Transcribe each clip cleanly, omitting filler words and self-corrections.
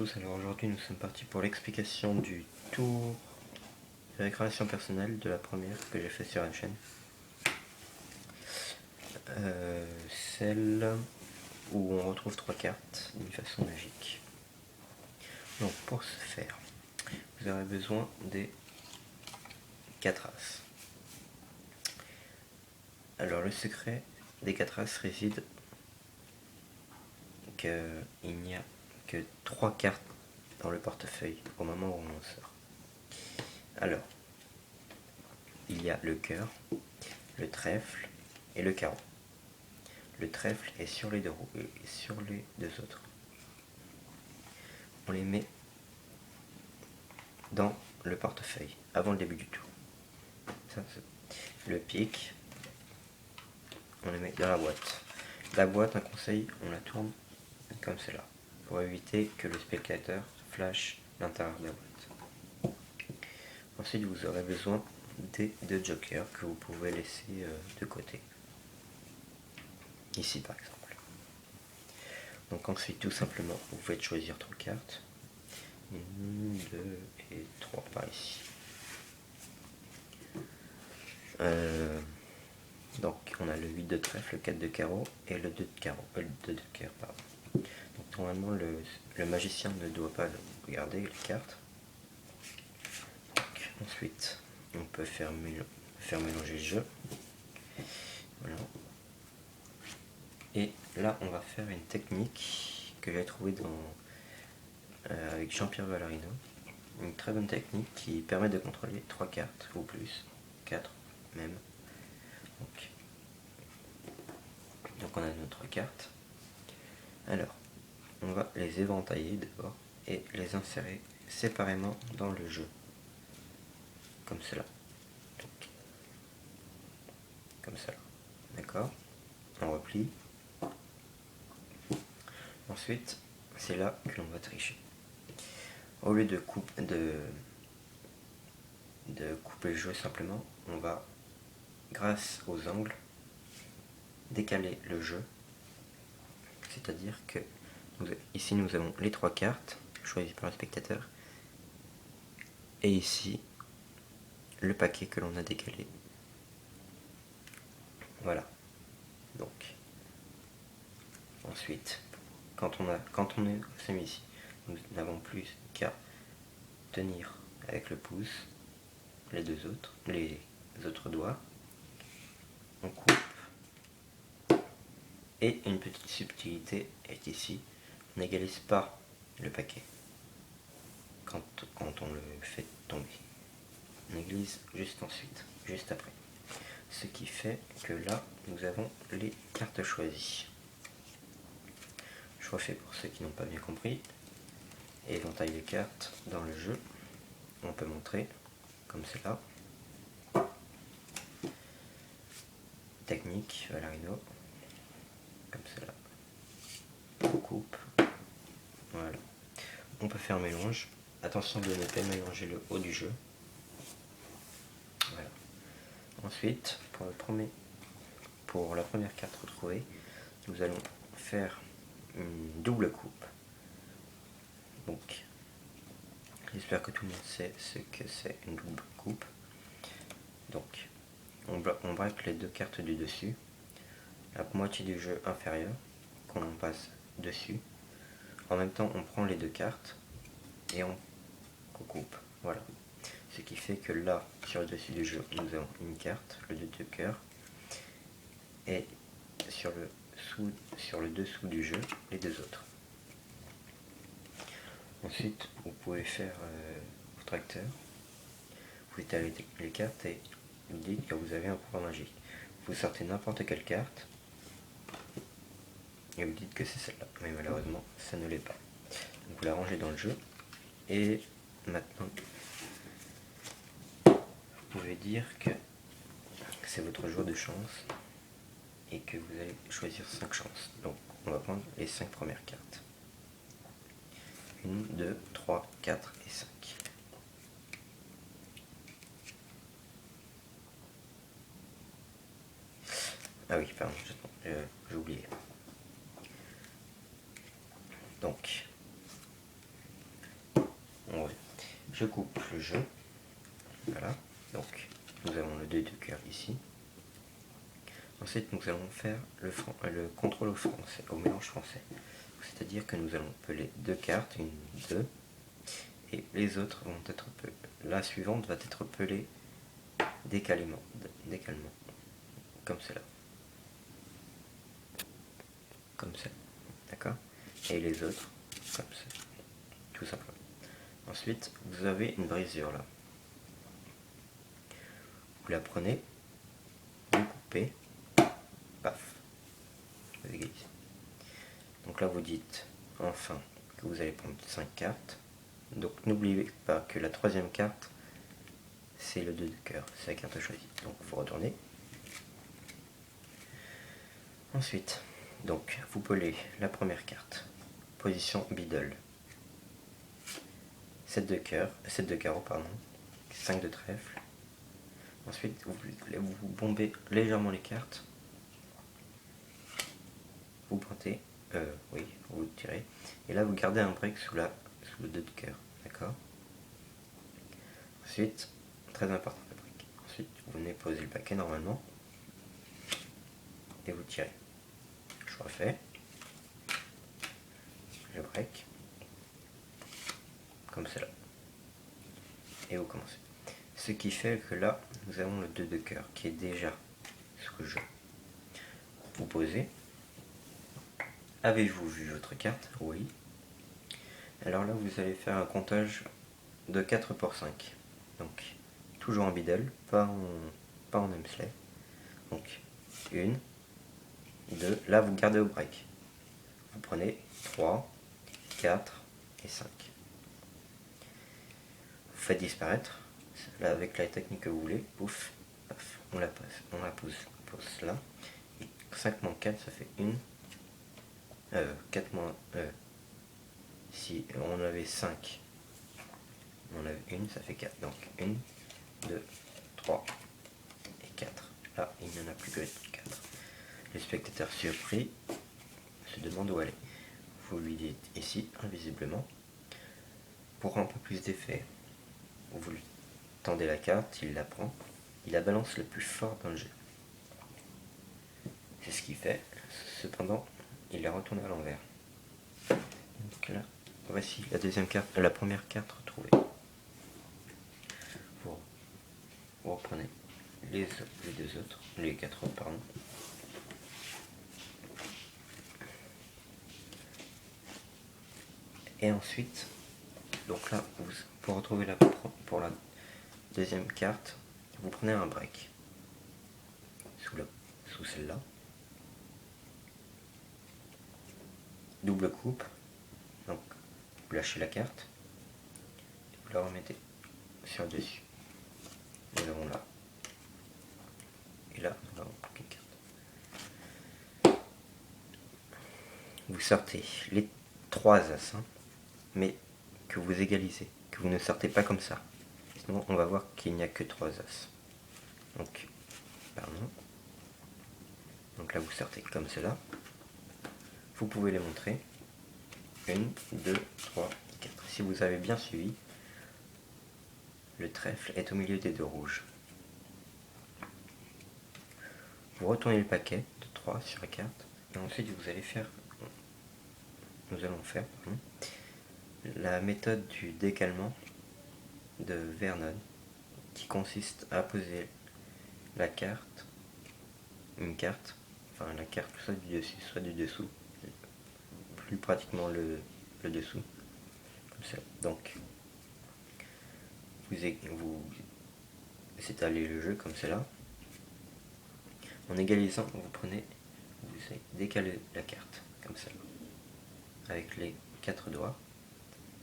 Alors aujourd'hui nous sommes partis pour l'explication du tour de récréation personnelle de la première que j'ai fait sur la chaîne. Celle où on retrouve 3 cartes d'une façon magique. Donc pour ce faire, vous aurez besoin des 4 as. Alors le secret des 4 as réside qu'il n'y a que 3 cartes dans le portefeuille au moment où on en sort. Alors, il y a le cœur, le trèfle et le carreau. Le trèfle est sur les deux roues et sur les deux autres. On les met dans le portefeuille avant le début du tour. Ça, le pic, on le met dans la boîte. La boîte, un conseil, on la tourne comme cela pour éviter que le spectateur flash l'intérieur de la boîte. Ensuite, vous aurez besoin des 2 jokers que vous pouvez laisser de côté. Ici par exemple. Donc ensuite, tout simplement, vous faites choisir 3 cartes. 1, 2 et 3 par ici. Donc on a le 8 de trèfle, le 4 de carreau et le 2 de carreau, le 2 de cœur, pardon. Donc normalement le magicien ne doit pas regarder les cartes. Donc, ensuite on peut faire mélanger le jeu. Voilà. Et là on va faire une technique que j'ai trouvée avec Jean-Pierre Vallarino. Une très bonne technique qui permet de contrôler 3 cartes ou plus, 4 même. Donc on a nos 3 cartes. Alors, on va les éventailler d'abord et les insérer séparément dans le jeu. Comme cela. Donc, comme cela. D'accord? On replie. Ensuite, c'est là que l'on va tricher. Au lieu de couper le jeu simplement, on va, grâce aux angles, décaler le jeu. C'est-à-dire que ici nous avons les 3 cartes choisies par le spectateur et ici le paquet que l'on a décalé. Voilà. Donc ensuite, quand on est mis ici, nous n'avons plus qu'à tenir avec le pouce les autres doigts. On coupe. Et une petite subtilité est ici, on n'égalise pas le paquet quand on le fait tomber. On égalise juste ensuite, juste après. Ce qui fait que là, nous avons les cartes choisies. Je refais pour ceux qui n'ont pas bien compris. Éventail les cartes dans le jeu. On peut montrer comme cela. Technique, Vallarino. Comme cela. On coupe. Voilà. On peut faire mélange. Attention de ne pas mélanger le haut du jeu. Voilà. Ensuite, pour la première carte retrouvée, nous allons faire une double coupe. Donc, j'espère que tout le monde sait ce que c'est une double coupe. Donc, on braque les 2 cartes du dessus, la moitié du jeu inférieur, qu'on passe dessus. En même temps, on prend les 2 cartes et on coupe. Voilà. Ce qui fait que là, sur le dessus du jeu, nous avons une carte, le 2 de cœur, et sur le dessous du jeu, les 2 autres. Ensuite, vous pouvez faire au tracteur, vous étalez les cartes et vous dites que vous avez un pouvoir magique. Vous sortez n'importe quelle carte et vous dites que c'est celle-là, mais malheureusement, ça ne l'est pas. Donc vous la rangez dans le jeu et maintenant, vous pouvez dire que c'est votre jour de chance et que vous allez choisir 5 chances. Donc on va prendre les 5 premières cartes. 1, 2, 3, 4 et 5. Ah oui, pardon, j'ai oublié. Donc, on revient. Je coupe le jeu. Voilà. Donc nous avons le 2 de cœur ici. Ensuite nous allons faire le contrôle au mélange français. C'est-à-dire que nous allons peler 2 cartes, une, 2, et les autres vont être pelées. La suivante va être pelée décalement, comme cela. Comme ça, d'accord? Et les autres, comme ça, tout simplement. Ensuite, vous avez une brisure là. Vous la prenez, vous coupez, paf, vous égalisez. Donc là, vous dites enfin que vous allez prendre 5 cartes. Donc n'oubliez pas que la troisième carte, c'est le 2 de cœur, c'est la carte choisie. Donc vous retournez. Ensuite, donc vous pelez la première carte, position middle. 7 de cœur, 7 de carreau, pardon, 5 de trèfle. Ensuite, vous bombez légèrement les cartes. Vous pointez, oui, vous tirez. Et là, vous gardez un break sous le 2 de cœur, d'accord? Ensuite, très important le break. Ensuite, vous venez poser le paquet normalement. Et vous tirez. Je refais. Je break. Comme cela. Et vous commencez. Ce qui fait que là, nous avons le 2 de cœur qui est déjà sous le jeu. Vous posez. Avez-vous vu votre carte? Oui. Alors là, vous allez faire un comptage de 4 pour 5. Donc, toujours en middle, pas en emsley. Donc, 1, 2, là vous gardez au break. Vous prenez 3, 4 et 5. Vous faites disparaître, là avec la technique que vous voulez, pouf, paf, on la pose là. Et 5 moins 4, ça fait 1. 4 moins... si on avait 5, on avait 1, ça fait 4. Donc 1, 2, 3 et 4. Là, il n'y en a plus que 4. Le spectateur surpris se demande où aller. Vous lui dites ici, invisiblement. Pour un peu plus d'effet, vous lui tendez la carte, il la prend, il la balance le plus fort dans le jeu. C'est ce qu'il fait, cependant, il la retourne à l'envers. Donc là, voici la deuxième carte, la première carte retrouvée. Vous reprenez les 2 autres, les 4 autres, pardon. Et ensuite, donc là, pour retrouver pour la deuxième carte, vous prenez un break sous celle-là. Double coupe, donc vous lâchez la carte et vous la remettez sur le dessus. Nous avons là. Et là, nous avons quelques cartes. Vous sortez les 3 as, hein, mais que vous égalisez, que vous ne sortez pas comme ça. Sinon, on va voir qu'il n'y a que 3 as. Donc, pardon. Donc là, vous sortez comme cela. Vous pouvez les montrer. 1, 2, 3, 4. Si vous avez bien suivi, le trèfle est au milieu des 2 rouges. Vous retournez le paquet de 3 sur la carte. Et ensuite, vous allez faire... Nous allons faire la méthode du décalement de Vernon, qui consiste à poser la carte, une carte, enfin la carte soit du dessus, soit du dessous, plus pratiquement le dessous, comme ça. Donc, vous étalez le jeu comme cela. En égalisant, vous décalez la carte, comme ça, avec les 4 doigts,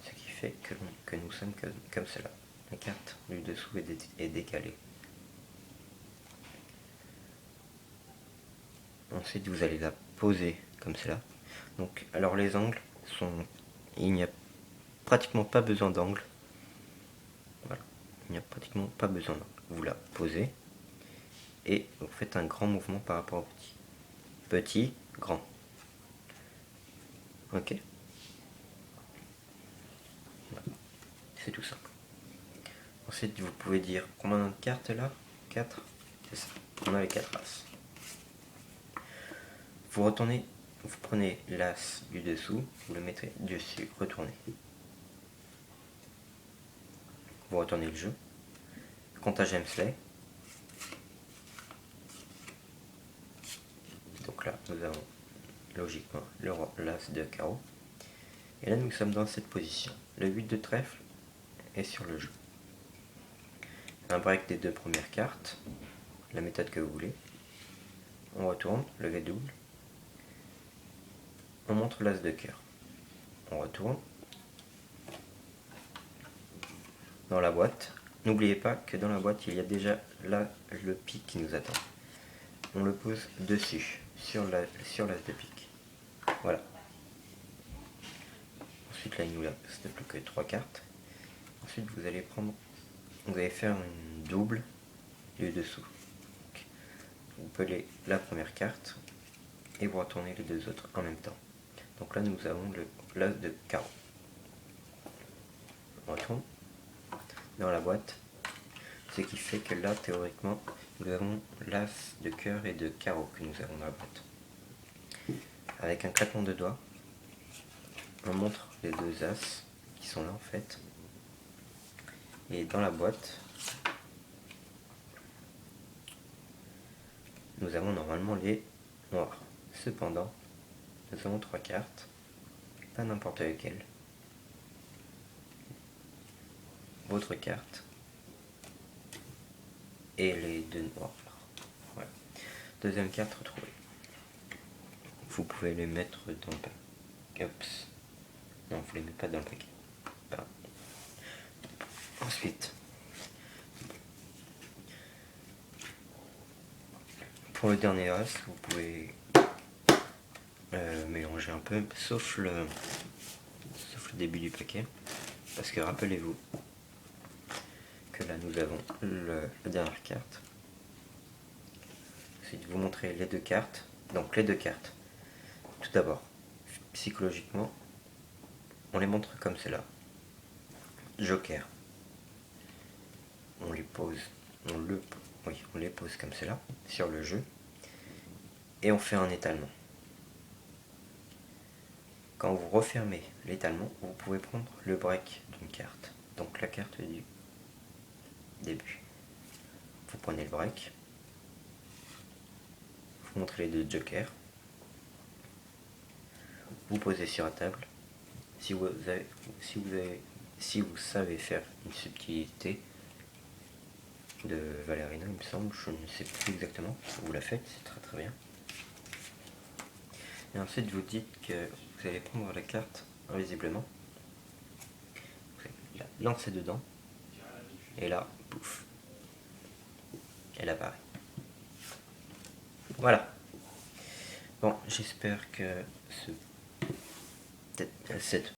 ce qui fait que nous sommes comme cela. La carte du dessous est décalée. Ensuite, vous allez la poser comme cela. Donc, alors les angles sont... Il n'y a pratiquement pas besoin d'angle. Voilà. Il n'y a pratiquement pas besoin d'angle. Vous la posez et vous faites un grand mouvement par rapport au petit. Petit, grand. Ok. Voilà. c'est tout simple. Ensuite, vous pouvez dire combien de cartes là? 4. C'est ça. On a les 4 as. Vous prenez l'as du dessous, vous le mettez dessus, retournez. Vous retournez le jeu. Comptage Hemsley. Donc là, nous avons logiquement l'as de carreau. Et là, nous sommes dans cette position. Le 8 de trèfle est sur le jeu. Un break des 2 premières cartes, la méthode que vous voulez. On retourne, levé double. On montre l'as de cœur. On retourne. Dans la boîte. N'oubliez pas que dans la boîte, il y a déjà là le pic qui nous attend. On le pose dessus, sur l'as de pique. Voilà. Ensuite, là, il nous reste plus que 3 cartes. Ensuite, vous allez faire une double du dessous. Donc, vous pelez la première carte et vous retournez les 2 autres en même temps. Donc là, nous avons l'as de carreau. On retourne dans la boîte, ce qui fait que là, théoriquement, nous avons l'as de cœur et de carreau que nous avons dans la boîte. Avec un claquement de doigts, on montre les 2 as qui sont là en fait. Et dans la boîte, nous avons normalement les noirs. Cependant, nous avons 3 cartes, pas n'importe lesquelles. Votre carte et les 2 noirs. Voilà. Deuxième carte retrouvée. Vous pouvez les mettre dans le paquet. Oups. Non, vous les mettez pas dans le paquet. Pardon. Ensuite, pour le dernier as, vous pouvez mélanger un peu, sauf le début du paquet, parce que rappelez-vous que là nous avons la dernière carte. Ensuite, vous montrez les 2 cartes. Donc les 2 cartes. Tout d'abord, psychologiquement, on les montre comme cela. Joker. On les pose, on les pose comme cela sur le jeu et on fait un étalement. Quand vous refermez l'étalement, vous pouvez prendre le break d'une carte, donc la carte du début. Vous prenez le break, vous montrez les 2 jokers, vous posez sur la table. Si vous savez faire une subtilité de Valerina, il me semble, je ne sais plus exactement, vous la faites, c'est très très bien. Et ensuite vous dites que vous allez prendre la carte invisiblement, vous allez la lancer dedans, et là, pouf, elle apparaît. Voilà. Bon, j'espère que cette